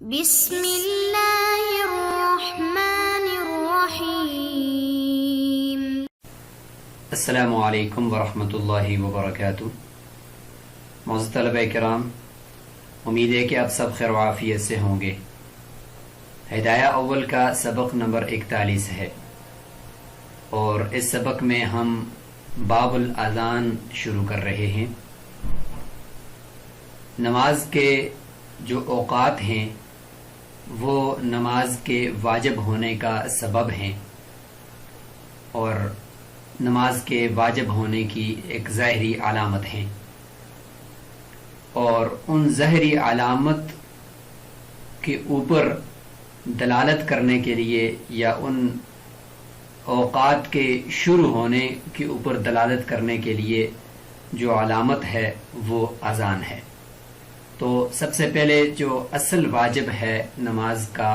بسم اللہ الرحمن الرحیم۔ السلام علیکم ورحمۃ اللہ وبرکاتہ۔ معزز طلبہ کرام، امید ہے کہ آپ سب خیر و عافیت سے ہوں گے۔ ہدایہ اول کا سبق نمبر 41 ہے، اور اس سبق میں ہم باب الاذان شروع کر رہے ہیں۔ نماز کے جو اوقات ہیں وہ نماز کے واجب ہونے کا سبب ہیں، اور نماز کے واجب ہونے کی ایک ظاہری علامت ہیں، اور ان ظاہری علامت کے اوپر دلالت کرنے کے لیے یا ان اوقات کے شروع ہونے کے اوپر دلالت کرنے کے لیے جو علامت ہے وہ اذان ہے۔ تو سب سے پہلے جو اصل واجب ہے نماز کا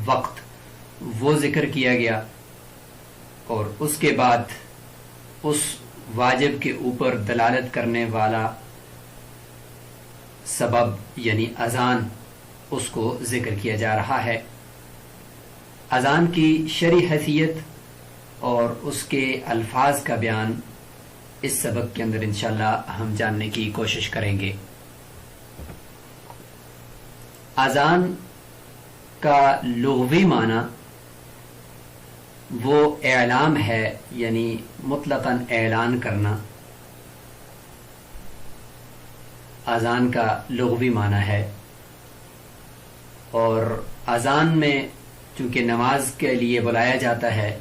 وقت وہ ذکر کیا گیا، اور اس کے بعد اس واجب کے اوپر دلالت کرنے والا سبب یعنی اذان اس کو ذکر کیا جا رہا ہے۔ اذان کی شرعی حیثیت اور اس کے الفاظ کا بیان اس سبق کے اندر انشاءاللہ ہم جاننے کی کوشش کریں گے۔ اذان کا لغوی معنی وہ اعلام ہے، یعنی مطلقاً اعلان کرنا۔ اذان کا لغوی معنی ہے، اور اذان میں چونکہ نماز کے لیے بلایا جاتا ہے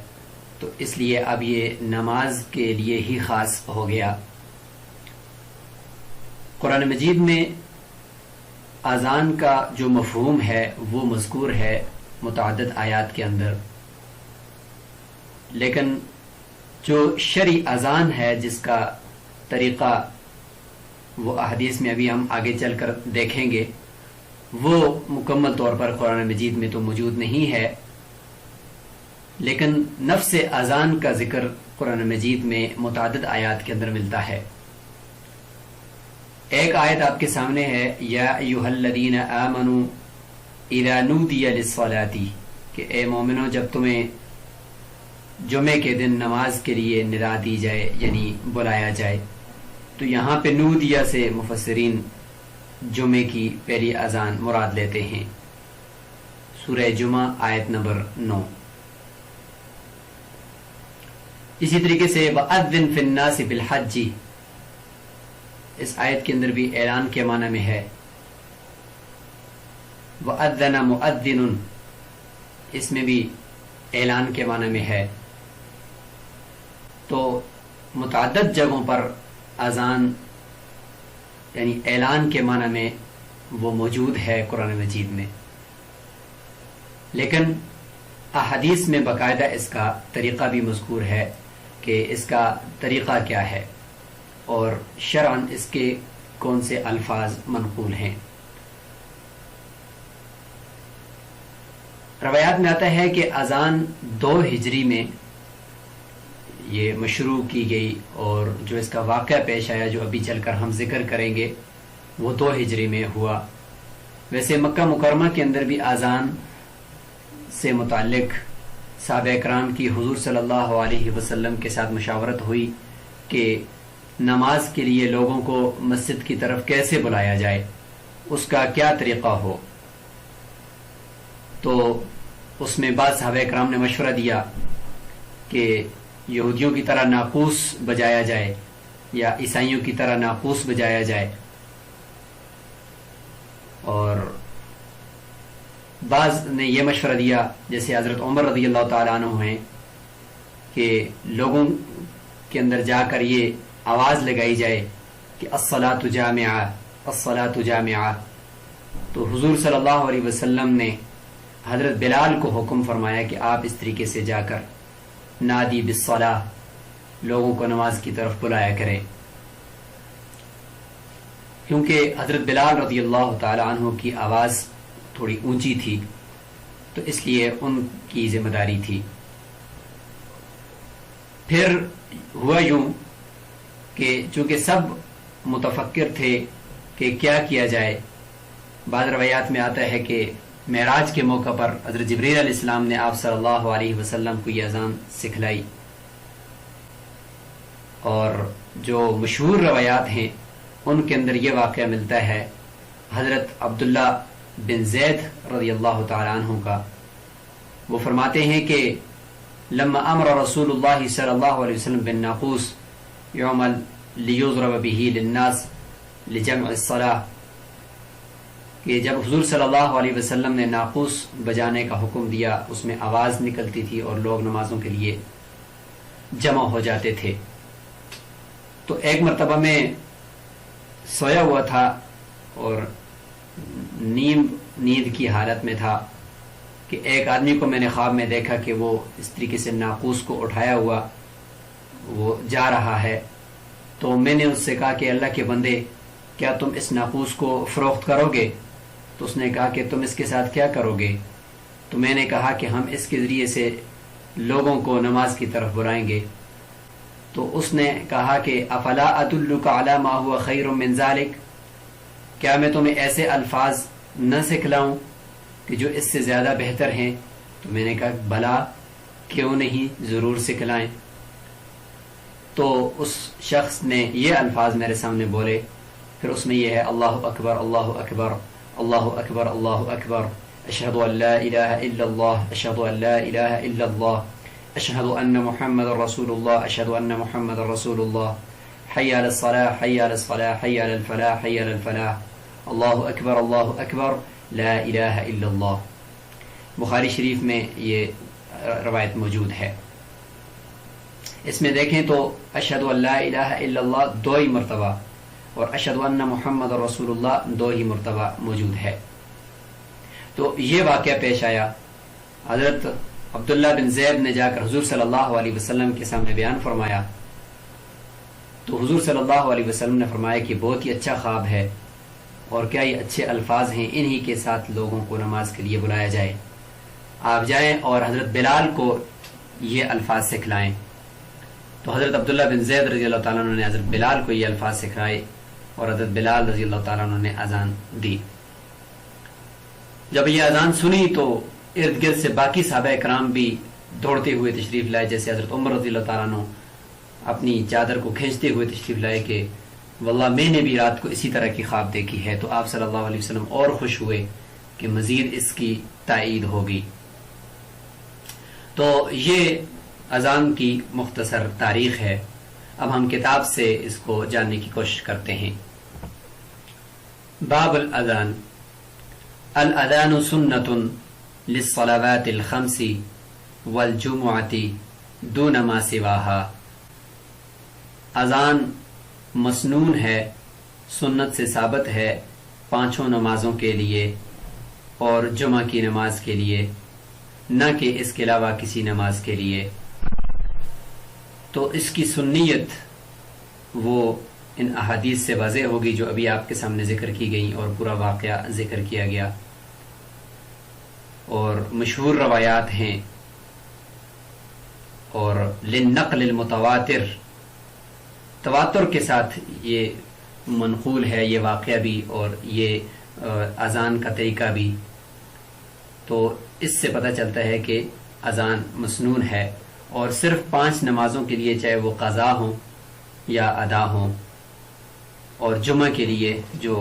تو اس لیے اب یہ نماز کے لیے ہی خاص ہو گیا۔ قرآن مجید میں اذان کا جو مفہوم ہے وہ مذکور ہے متعدد آیات کے اندر، لیکن جو شرعی اذان ہے جس کا طریقہ وہ احادیث میں ابھی ہم آگے چل کر دیکھیں گے، وہ مکمل طور پر قرآن مجید میں تو موجود نہیں ہے، لیکن نفس اذان کا ذکر قرآن مجید میں متعدد آیات کے اندر ملتا ہے۔ ایک آیت آپ کے سامنے ہے، یا ایھا الذین آمنوا اذا نودی للصلاۃ، کہ اے مومنو جب تمہیں جمعے کے دن نماز کے لیے ندا دی جائے یعنی بلایا جائے، تو یہاں پہ نودیہ سے مفسرین جمعے کی پہلی اذان مراد لیتے ہیں۔ سورہ جمعہ آیت نمبر 9۔ اسی طریقے سے وَأَذِّن فِي النَّاسِ بِالْحَجِّ، اس آیت کے اندر بھی اعلان کے معنی میں ہے۔ وَأَذَّنَ مُؤَذِّنٌ، اس میں بھی اعلان کے معنی میں ہے۔ تو متعدد جگہوں پر اذان یعنی اعلان کے معنی میں وہ موجود ہے قرآن مجید میں، لیکن احادیث میں باقاعدہ اس کا طریقہ بھی مذکور ہے کہ اس کا طریقہ کیا ہے اور شرعاً اس کے کون سے الفاظ منقول ہیں۔ روایات میں آتا ہے کہ اذان 2 ہجری میں یہ مشروع کی گئی، اور جو اس کا واقعہ پیش آیا جو ابھی چل کر ہم ذکر کریں گے وہ 2 ہجری میں ہوا۔ ویسے مکہ مکرمہ کے اندر بھی اذان سے متعلق صحابہ اکرام کی حضور صلی اللہ علیہ وسلم کے ساتھ مشاورت ہوئی کہ نماز کے لیے لوگوں کو مسجد کی طرف کیسے بلایا جائے، اس کا کیا طریقہ ہو۔ تو اس میں بعض صحابہ اکرام نے مشورہ دیا کہ یہودیوں کی طرح ناقوس بجایا جائے یا عیسائیوں کی طرح ناقوس بجایا جائے، اور بعض نے یہ مشورہ دیا جیسے حضرت عمر رضی اللہ تعالیٰ عنہ ہیں کہ لوگوں کے اندر جا کر یہ آواز لگائی جائے کہ الصلاۃ جامعہ الصلاۃ جامعہ۔ تو حضور صلی اللہ علیہ وسلم نے حضرت بلال کو حکم فرمایا کہ آپ اس طریقے سے جا کر نادی بالصلاۃ، لوگوں کو نماز کی طرف بلایا کریں، کیونکہ حضرت بلال رضی اللہ تعالی عنہ کی آواز تھوڑی اونچی تھی، تو اس لیے ان کی ذمہ داری تھی۔ پھر ہوا یوں کہ چونکہ سب متفکر تھے کہ کیا کیا جائے، بعض روایات میں آتا ہے کہ معراج کے موقع پر حضرت جبریل علیہ السلام نے آپ صلی اللہ علیہ وسلم کو یہ اذان سکھلائی، اور جو مشہور روایات ہیں ان کے اندر یہ واقعہ ملتا ہے حضرت عبداللہ بن زید رضی اللہ تعالی عنہ کا۔ وہ فرماتے ہیں کہ لما امر رسول اللہ صلی اللہ علیہ وسلم بالناقوس یعمل لیضرب به للناس لجمع الصلاة، کہ جب حضور صلی اللہ علیہ وسلم نے ناقوس بجانے کا حکم دیا، اس میں آواز نکلتی تھی اور لوگ نمازوں کے لیے جمع ہو جاتے تھے۔ تو ایک مرتبہ میں سویا ہوا تھا اور نیند کی حالت میں تھا کہ ایک آدمی کو میں نے خواب میں دیکھا کہ وہ اس طریقے سے ناقوس کو اٹھایا ہوا وہ جا رہا ہے۔ تو میں نے اس سے کہا کہ اللہ کے بندے، کیا تم اس ناقوس کو فروخت کرو گے؟ تو اس نے کہا کہ تم اس کے ساتھ کیا کرو گے؟ تو میں نے کہا کہ ہم اس کے ذریعے سے لوگوں کو نماز کی طرف بلائیں گے۔ تو اس نے کہا کہ افلا ادلک علی ما هو خیر من ذلک، کیا میں تمہیں ایسے الفاظ نہ سکھلاؤں کہ جو اس سے زیادہ بہتر ہیں؟ تو میں نے کہا بلا، کیوں نہیں، ضرور سکھلائیں۔ تو اس شخص نے یہ الفاظ میرے سامنے بولے، پھر اس میں یہ ہے اللہ اکبر اللہ اکبر اللہ اکبر اللہ اکبر، اشہد ان لا الہ الا اللہ اشہد ان لا الہ الا اللہ اشہد ان محمد رسول اللہ اشہد ان محمد رسول اللہ، حی علی الصلاة حی علی الصلاة حی علی الفلاح حی علی الفلاح، اللہ اکبر لا الہ الا اللہ۔ بخاری شریف میں یہ روایت موجود ہے۔ اس میں دیکھیں تو اشہد ان لا الہ الا اللہ 2 ہی مرتبہ اور اشہد ان محمد رسول اللہ 2 ہی مرتبہ موجود ہے۔ تو یہ واقعہ پیش آیا، حضرت عبداللہ بن زید نے جا کر حضور صلی اللہ علیہ وسلم کے سامنے بیان فرمایا، تو حضور صلی اللہ علیہ وسلم نے فرمایا کہ بہت ہی اچھا خواب ہے، اور کیا یہ اچھے الفاظ ہیں، انہی کے ساتھ لوگوں کو نماز کے لیے بلایا جائے، آپ جائیں اور حضرت بلال کو یہ الفاظ سکھلائیں۔ تو حضرت عبداللہ بن زید رضی اللہ تعالیٰ عنہ نے حضرت بلال کو یہ الفاظ سکھائے، اور حضرت بلال رضی اللہ تعالیٰ عنہ نے اذان دی۔ جب یہ اذان سنی تو ارد گرد سے باقی صحابہ کرام بھی دوڑتے ہوئے تشریف لائے، جیسے حضرت عمر رضی اللہ تعالیٰ عنہ اپنی چادر کو کھینچتے ہوئے تشریف لائے کہ واللہ میں نے بھی رات کو اسی طرح کی خواب دیکھی ہے۔ تو آپ صلی اللہ علیہ وسلم اور خوش ہوئے کہ مزید اس کی تائید ہوگی۔ تو یہ اذان کی مختصر تاریخ ہے۔ اب ہم کتاب سے اس کو جاننے کی کوشش کرتے ہیں۔ باب الاذان۔ الاذان سنت للصلوات الخمس والجمعۃ دون ما سواها۔ اذان مسنون ہے، سنت سے ثابت ہے 5 نمازوں کے لیے اور جمعہ کی نماز کے لیے، نہ کہ اس کے علاوہ کسی نماز کے لیے۔ تو اس کی سنیت وہ ان احادیث سے واضح ہوگی جو ابھی آپ کے سامنے ذکر کی گئیں اور پورا واقعہ ذکر کیا گیا، اور مشہور روایات ہیں، اور للنقل المتواتر، تواتر کے ساتھ یہ منقول ہے یہ واقعہ بھی اور یہ اذان کا طریقہ بھی۔ تو اس سے پتہ چلتا ہے کہ اذان مسنون ہے، اور صرف 5 نمازوں کے لیے، چاہے وہ قضا ہوں یا ادا ہوں، اور جمعہ کے لیے جو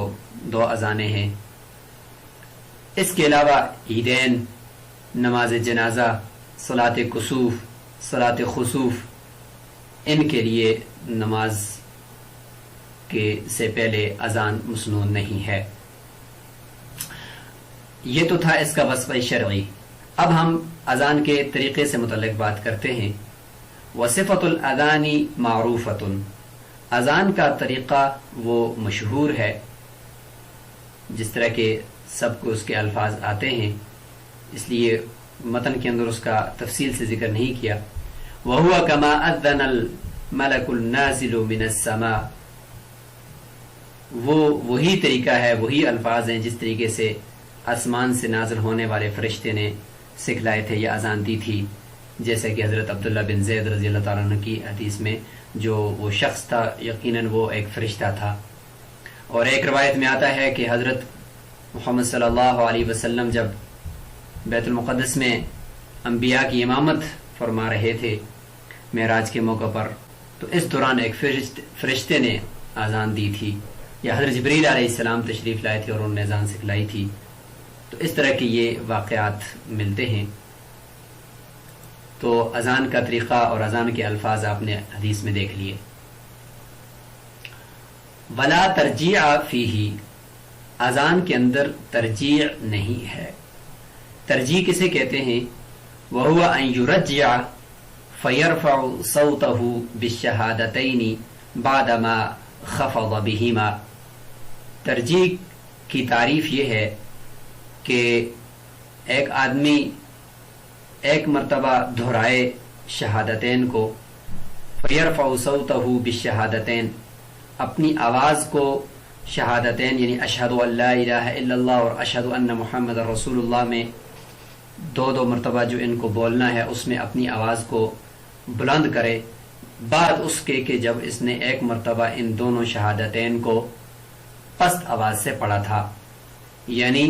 2 اذانیں ہیں۔ اس کے علاوہ عیدین، نماز جنازہ، صلاۃ کسوف، صلاۃ خسوف، ان کے لیے نماز کے سے پہلے اذان مسنون نہیں ہے۔ یہ تو تھا اس کا وصف شرعی۔ اب ہم اذان کے طریقے سے متعلق بات کرتے ہیں۔ وصفۃ الاذان معروفۃ، اذان کا طریقہ وہ مشہور ہے، جس طرح کہ سب کو اس کے الفاظ آتے ہیں، اس لیے متن کے اندر اس کا تفصیل سے ذکر نہیں کیا۔ وَهُوَ كَمَا أَذَّنَ الْمَلَكُ النَّازِلُ مِنَ السَّمَاءِ، وہ وہی طریقہ ہے، وہی الفاظ ہیں جس طریقے سے آسمان سے نازل ہونے والے فرشتے نے سکھلائے تھے یا اذان دی تھی، جیسے کہ حضرت عبداللہ بن زید رضی اللہ تعالیٰ عنہ کی حدیث میں جو وہ شخص تھا یقیناً وہ ایک فرشتہ تھا۔ اور ایک روایت میں آتا ہے کہ حضرت محمد صلی اللہ علیہ وسلم جب بیت المقدس میں انبیاء کی امامت فرما رہے تھے معراج کے موقع پر، تو اس دوران ایک فرشتے نے اذان دی تھی، یا حضرت جبریل علیہ السلام تشریف لائے تھے اور انہوں نے اذان سکھلائی تھی. تو اس طرح کے یہ واقعات ملتے ہیں. تو اذان کا طریقہ اور اذان کے الفاظ آپ نے حدیث میں دیکھ لیے. ولا ترجیع فیہ، اذان کے اندر ترجیع نہیں ہے. ترجیع کسے کہتے ہیں؟ وہو ان یرجع فیرفع صوتہ بالشہادتین بعدما خفض بہما. ترجیع کی تعریف یہ ہے کہ ایک آدمی ایک مرتبہ دہرائے شہادتین کو، فیرفع صوتہ بالشہادتین، اپنی آواز کو شہادتین یعنی اشہد ان لا الہ الا اللہ اور اشہد ان محمد رسول اللہ میں دو مرتبہ جو ان کو بولنا ہے اس میں اپنی آواز کو بلند کرے، بعد اس کے کہ جب اس نے ایک مرتبہ ان دونوں شہادتین کو پست آواز سے پڑھا تھا. یعنی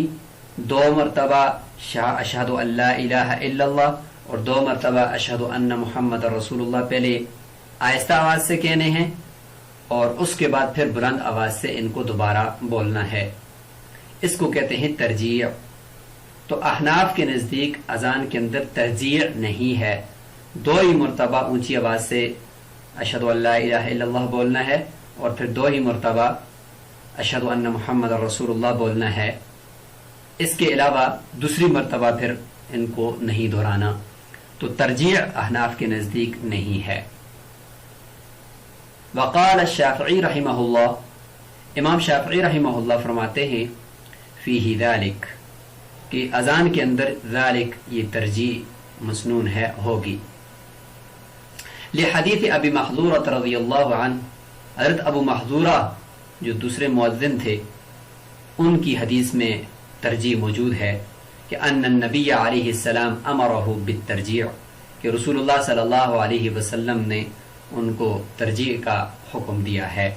2 مرتبہ اشہد ان لا الہ الا اللہ اور 2 مرتبہ اشہد ان محمد رسول اللہ پہلے آہستہ آواز سے کہنے ہیں اور اس کے بعد پھر بلند آواز سے ان کو دوبارہ بولنا ہے. اس کو کہتے ہیں ترجیع. تو احناف کے نزدیک اذان کے اندر ترجیع نہیں ہے، 2 ہی مرتبہ اونچی آواز سے اشہد ان لا الہ الا اللہ بولنا ہے اور پھر 2 ہی مرتبہ اشہد ان محمد رسول اللہ بولنا ہے. اس کے علاوہ دوسری مرتبہ پھر ان کو نہیں دہرانا. تو ترجیع احناف کے نزدیک نہیں ہے. وقال الشافعی رحمہ اللہ، امام شافعی رحمہ اللہ فرماتے ہیں فیہ ذالک، کہ اذان کے اندر ذالک یہ ترجیع مسنون ہے ہوگی. لحدیث ابی محذورہ رضی اللہ عنہ، حضرت ابو محذورہ جو دوسرے مؤذن تھے ان کی حدیث میں ترجیع موجود ہے کہ ان النبی علیہ السلام امرہ بالترجیع، کہ رسول اللہ صلی اللہ علیہ وسلم نے ان کو ترجیع کا حکم دیا ہے.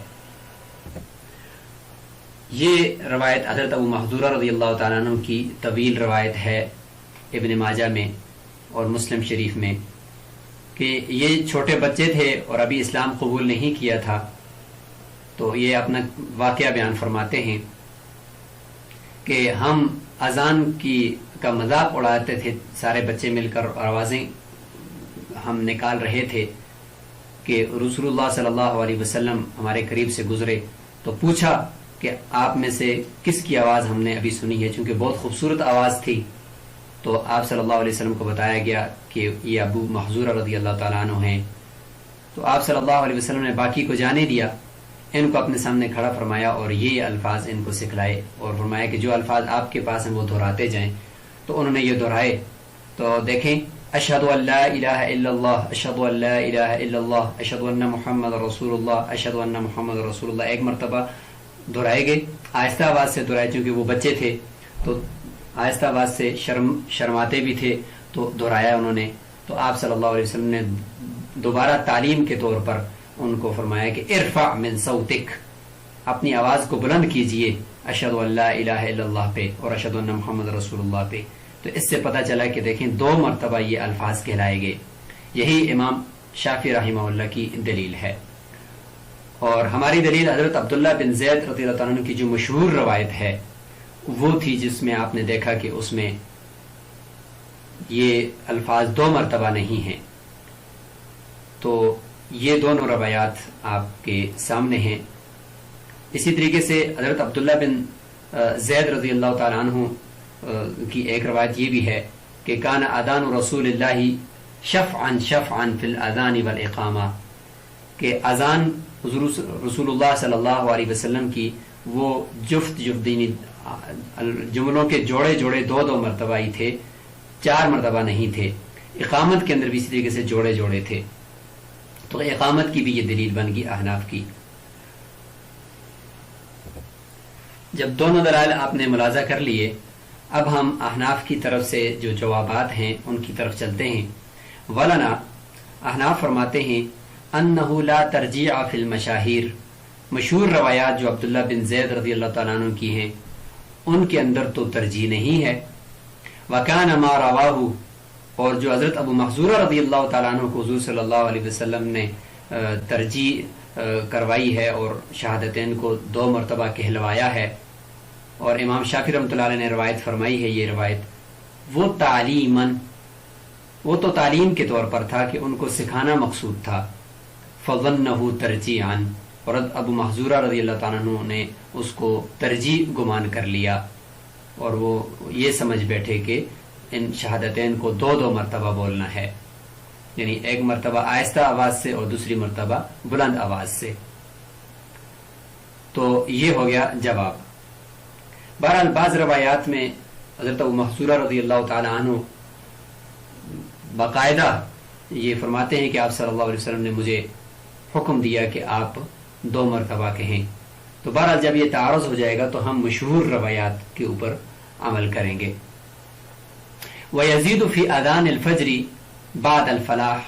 یہ روایت حضرت ابو محذورہ رضی اللہ تعالیٰ عنہ کی طویل روایت ہے ابن ماجہ میں اور مسلم شریف میں، کہ یہ چھوٹے بچے تھے اور ابھی اسلام قبول نہیں کیا تھا. تو یہ اپنا واقعہ بیان فرماتے ہیں کہ ہم اذان کا مذاق اڑاتے تھے سارے بچے مل کر، اور آوازیں ہم نکال رہے تھے کہ رسول اللہ صلی اللہ علیہ وسلم ہمارے قریب سے گزرے تو پوچھا کہ آپ میں سے کس کی آواز ہم نے ابھی سنی ہے، چونکہ بہت خوبصورت آواز تھی. تو آپ صلی اللہ علیہ وسلم کو بتایا گیا کہ یہ ابو محذورہ رضی اللہ تعالیٰ عنہ ہیں. تو آپ صلی اللہ علیہ وسلم نے باقی کو جانے دیا، ان کو اپنے سامنے کھڑا فرمایا اور یہ الفاظ ان کو سکھلائے اور فرمایا کہ جو الفاظ آپ کے پاس ہیں وہ دہراتے جائیں. تو انہوں نے یہ دہرائے. تو دیکھیں، اشہد ان لا الہ الا اللہ، اشہد ان لا الہ الا اللہ، اشہد ان محمد رسول اللہ، اشہد ان محمد رسول اللہ، ایک مرتبہ دہرائے گئے. آہستہ آواز سے دہرائے، چونکہ وہ بچے تھے تو آہستہ آواز سے شرماتے بھی تھے تو دہرایا انہوں نے. تو آپ صلی اللہ علیہ وسلم نے دوبارہ تعلیم کے طور پر ان کو فرمایا کہ ارفع من صوتک، اپنی آواز کو بلند کیجئے اشہد ان لا الہ الا اللہ پہ اور اشہد ان محمد رسول اللہ پہ. تو اس سے پتہ چلا کہ دیکھیں 2 مرتبہ یہ الفاظ کہلائے گئے. یہی امام شافعی رحمہ اللہ کی دلیل ہے. اور ہماری دلیل حضرت عبداللہ بن زید رضی اللہ عنہ کی جو مشہور روایت ہے وہ تھی، جس میں آپ نے دیکھا کہ اس میں یہ الفاظ 2 مرتبہ نہیں ہیں. تو یہ دونوں روایات آپ کے سامنے ہیں. اسی طریقے سے حضرت عبداللہ بن زید رضی اللہ تعالیٰ عنہ کی ایک روایت یہ بھی ہے کہ کان اذان رسول اللہ شفعا فی الاذان والاقامہ، کہ اذان رسول اللہ صلی اللہ علیہ وسلم کی وہ جفت جملوں کے جوڑے 2 مرتبہ ہی تھے، 4 مرتبہ نہیں تھے. اقامت کے اندر بھی اسی طریقے سے جوڑے تھے. تو اقامت کی بھی یہ دلیل بن گئی احناف کی. جب دونوں دلائل آپ نے ملاحظہ کر لیے، اب ہم احناف کی طرف سے جو جوابات ہیں ان کی طرف چلتے ہیں. ولنا، احناف فرماتے ہیں انہ لا ترجیع فی المشاہیر، مشہور روایات جو عبداللہ بن زید رضی اللہ تعالیٰ عنہ کی ہیں ان کے اندر تو ترجیح نہیں ہے. وَكَانَ مَا رَوَاهُ، اور جو حضرت ابو محذورہ رضی اللہ تعالیٰ عنہ کو حضور صلی اللہ علیہ وسلم نے ترجیح کروائی ہے اور شہادتین کو 2 مرتبہ کہلوایا ہے، اور امام شافعی رحمۃ اللہ علیہ نے روایت فرمائی ہے، یہ روایت وہ تعلیماً، وہ تو تعلیم کے طور پر تھا کہ ان کو سکھانا مقصود تھا، فظنہ ترجیعاً، اور ابو محذورہ رضی اللہ تعالیٰ عنہ نے اس کو ترجیح گمان کر لیا اور وہ یہ سمجھ بیٹھے کہ ان شہادتین کو 2 مرتبہ بولنا ہے، یعنی ایک مرتبہ آہستہ آواز سے اور دوسری مرتبہ بلند آواز سے۔ تو یہ ہو گیا جواب۔ بہرحال بعض روایات میں حضرت ابو محذورہ رضی اللہ تعالی عنہ باقاعدہ یہ فرماتے ہیں کہ آپ صلی اللہ علیہ وسلم نے مجھے حکم دیا کہ آپ 2 مرتبہ کہیں۔ تو بہرحال جب یہ تعارض ہو جائے گا تو ہم مشہور روایات کے اوپر عمل کریں گے۔ وَيَزِيدُ فِي أَذَانِ الْفَجْرِ بعد الفلاح،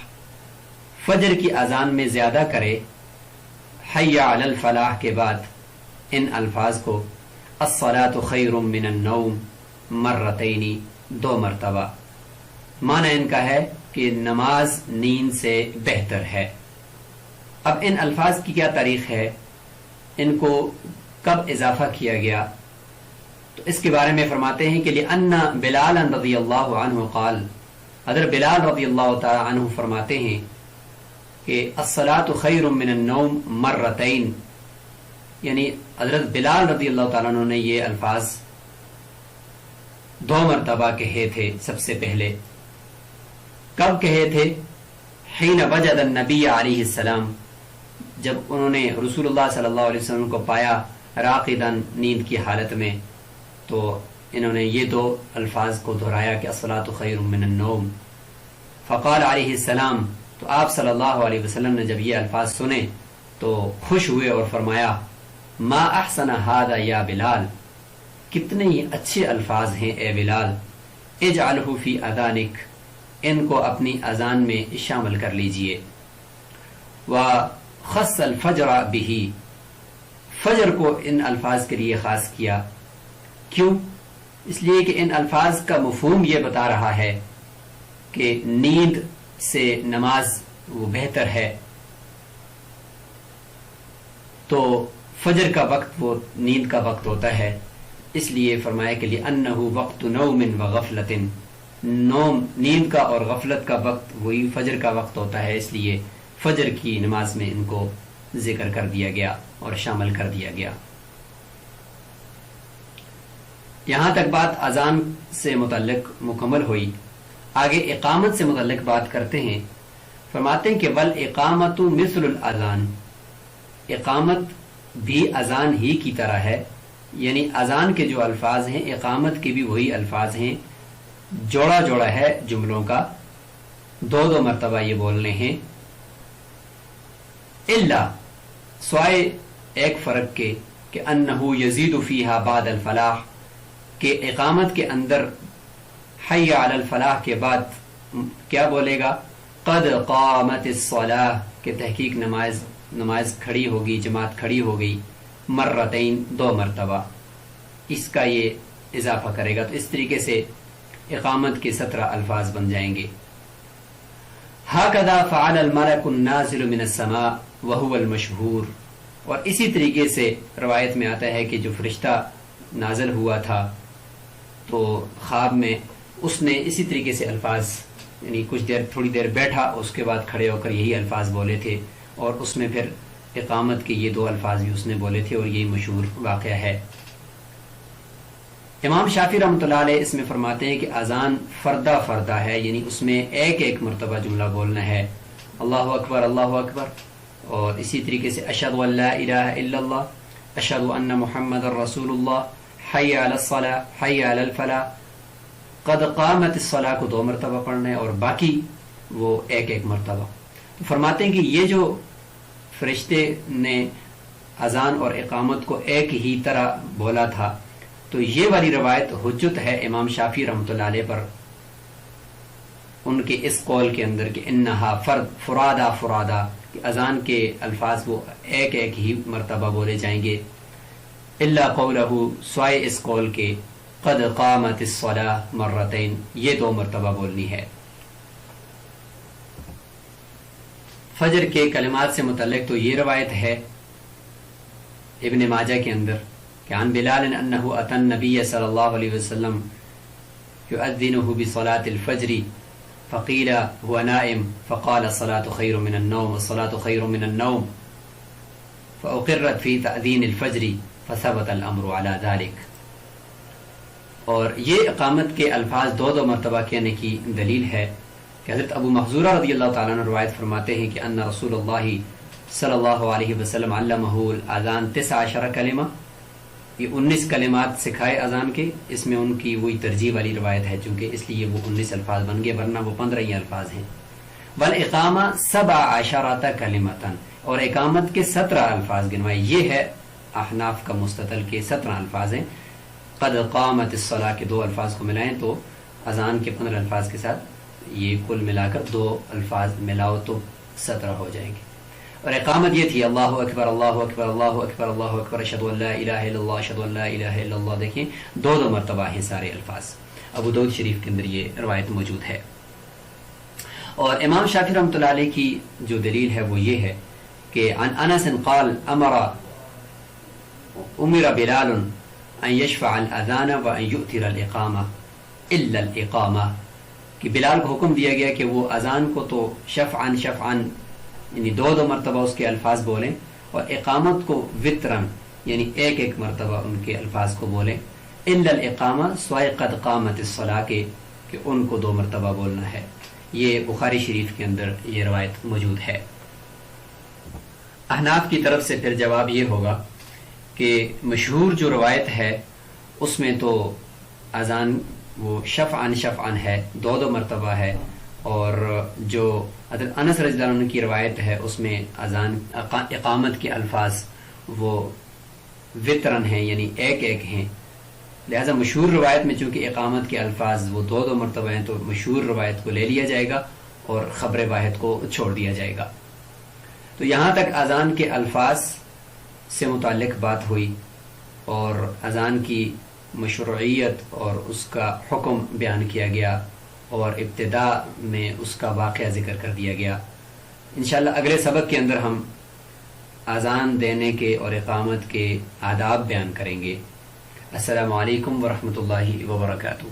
فجر کی اذان میں زیادہ کرے حی علی الفلاح کے بعد ان الفاظ کو، الصلاۃ خیر من النوم مرتین، 2 مرتبہ۔ معنی ان کا ہے کہ نماز نیند سے بہتر ہے۔ اب ان الفاظ کی کیا تاریخ ہے، ان کو کب اضافہ کیا گیا، تو اس کے بارے میں فرماتے ہیں کہ لأن بلال رضی اللہ عنہ قال، حضرت بلال رضی اللہ تعالی عنہ فرماتے ہیں کہ الصلاۃ خیر من النوم مرتین، یعنی حضرت بلال رضی اللہ تعالیٰ عنہ نے یہ الفاظ 2 مرتبہ کہے تھے سب سے پہلے۔ کب کہے تھے؟ حین وجد النبی علیہ السلام، جب انہوں نے رسول اللہ صلی اللہ علیہ وسلم کو پایا راقداً، نیند کی حالت میں، تو انہوں نے یہ 2 الفاظ کو دہرایا کہ الصلاۃ خیر من النوم۔ فقال علیہ السلام، تو آپ صلی اللہ علیہ وسلم نے جب یہ الفاظ سنے تو خوش ہوئے اور فرمایا ما احسن ھذا یا بلال، کتنے ہی اچھے الفاظ ہیں اے بلال، اجعلہ فی اذانک، ان کو اپنی اذان میں شامل کر لیجئے۔ وخص الفجر بہ، فجر کو ان الفاظ کے لیے خاص کیا، کیوں؟ اس لیے کہ ان الفاظ کا مفہوم یہ بتا رہا ہے کہ نیند سے نماز وہ بہتر ہے، تو فجر کا وقت وہ نیند کا وقت ہوتا ہے، اس لیے فرمایا کہ لأنہ وقت نوم و غفلت، نوم نیند کا اور غفلت کا وقت وہی فجر کا وقت ہوتا ہے، اس لیے فجر کی نماز میں ان کو ذکر کر دیا گیا اور شامل کر دیا گیا۔ یہاں تک بات اذان سے متعلق مکمل ہوئی۔ آگے اقامت سے متعلق بات کرتے ہیں۔ فرماتے ہیں کہ والاقامت مثل الاذان، اقامت بھی اذان ہی کی طرح ہے، یعنی اذان کے جو الفاظ ہیں اقامت کے بھی وہی الفاظ ہیں، جوڑا جوڑا ہے جملوں کا، 2 مرتبہ یہ بولنے ہیں، الا سوائے ایک فرق کے کہ انہو یزید فیہا بعد الفلاح، کہ اقامت کے اندر حی علی الفلاح کے بعد کیا بولے گا؟ قد قامت الصلاۃ، کہ تحقیق نماز کھڑی ہوگی، جماعت کھڑی ہو گئی، مرتین 2 مرتبہ، اس کا یہ اضافہ کرے گا، تو اس طریقے سے اقامت کے 17 الفاظ بن جائیں گے۔ ہکذا فعل الملک النازل من السماء وهو المشہور، اور اسی طریقے سے روایت میں آتا ہے کہ جو فرشتہ نازل ہوا تھا تو خواب میں اس نے اسی طریقے سے الفاظ، یعنی کچھ دیر تھوڑی دیر بیٹھا، اس کے بعد کھڑے ہو کر یہی الفاظ بولے تھے، اور اس میں پھر اقامت کے یہ 2 الفاظ بھی اس نے بولے تھے، اور یہی مشہور واقعہ ہے۔ امام شافعی رحمۃ اللہ علیہ اس میں فرماتے ہیں کہ اذان فردہ فردہ ہے، یعنی اس میں ایک مرتبہ جملہ بولنا ہے، اللہ اکبر اللہ اکبر، اور اسی طریقے سے اشہد ان لا الہ الا اللہ، اشہد ان محمد رسول اللہ، حی علی الصلاۃ، حی علی الفلاح، قد قامت الصلاۃ کو 2 مرتبہ پڑھنا ہے، اور باقی وہ ایک مرتبہ۔ تو فرماتے ہیں کہ یہ جو فرشتے نے اذان اور اقامت کو ایک ہی طرح بولا تھا، تو یہ والی روایت حجت ہے امام شافعی رحمۃ اللہ علیہ پر، ان کے اس قول کے اندر کہ انہا فرادا فرادا، کہ اذان کے الفاظ وہ ایک ہی مرتبہ بولے جائیں گے، الا قولہ، سوائے اس قول کے قد قامت الصلاة مرتين، یہ 2 مرتبہ بولنی ہے۔ فجر کے کلمات سے متعلق تو یہ روایت ہے ابن ماجہ کے اندر کہ عن بلال انه اتى النبي صلی اللہ علیہ وسلم يؤذنه بصلاة الفجر فقيل هو نائم فقال الصلاة خير من النوم والصلاة خير من النوم فأقرت في تأذين الفجر فثبت الأمر على ذلك۔ اور یہ اقامت کے الفاظ 2 مرتبہ کہنے کی دلیل ہے کہ حضرت ابو محذورہ رضی اللہ تعالیٰ عنہ روایت فرماتے ہیں کہ ان رسول اللہ صلی اللہ علیہ وسلم علمہ الاذان 19 کلمہ، یہ 19 کلمات سکھائے اذان کے۔ اس میں ان کی وہی ترجیح والی روایت ہے چونکہ اس لیے وہ 19 الفاظ بن گئے، ورنہ وہ 15 ہی الفاظ ہیں۔ والاقامہ 17 کلمۃ، اور اقامت کے 17 الفاظ گنوائے۔ یہ ہے احناف کا مستدل کے 17 الفاظ ہیں۔ قد قامت الصلاۃ کے 2 الفاظ کو ملائیں تو اذان کے 15 الفاظ کے ساتھ یہ کل ملا کر 2 الفاظ ملاؤ تو 17 ہو جائیں گے۔ اور اقامت یہ تھی اللہ اکبر اللہ اکبر اللہ اکبر اللہ اکبر اشہد ان لا الہ الا اللہ اشہد ان لا الہ الا اللہ۔ دیکھیں 2 مرتبہ ہیں سارے الفاظ، ابو داؤد شریف کے اندر یہ روایت موجود ہے۔ اور امام شافعی رحمۃ اللہ علیہ کی جو دلیل ہے وہ یہ ہے کہ عن انس قال امر بلال ان یشفع الاذان وان یؤثر الاقامہ الا الاقامہ، کہ بلال کو حکم دیا گیا کہ وہ اذان کو تو شفعا یعنی 2 مرتبہ اس کے الفاظ بولیں، اور اقامت کو وطرن یعنی 1 مرتبہ ان کے الفاظ کو بولیں، الا الاقامہ سوائے قد قامت الصلاۃ کے کہ ان کو 2 مرتبہ بولنا ہے۔ یہ بخاری شریف کے اندر یہ روایت موجود ہے۔ احناف کی طرف سے پھر جواب یہ ہوگا کہ مشہور جو روایت ہے اس میں تو اذان وہ شفعن ہے، 2 مرتبہ ہے، اور جو حضرت انس رضی اللہ عنہ کی روایت ہے اس میں اذان اقامت کے الفاظ وہ وطرن ہیں یعنی 1 ہیں۔ لہذا مشہور روایت میں چونکہ اقامت کے الفاظ وہ 2 مرتبہ ہیں تو مشہور روایت کو لے لیا جائے گا اور خبر واحد کو چھوڑ دیا جائے گا۔ تو یہاں تک اذان کے الفاظ سے متعلق بات ہوئی اور اذان کی مشروعیت اور اس کا حکم بیان کیا گیا اور ابتداء میں اس کا واقعہ ذکر کر دیا گیا۔ انشاءاللہ اگلے سبق کے اندر ہم اذان دینے کے اور اقامت کے آداب بیان کریں گے۔ السلام علیکم ورحمۃ اللہ وبرکاتہ۔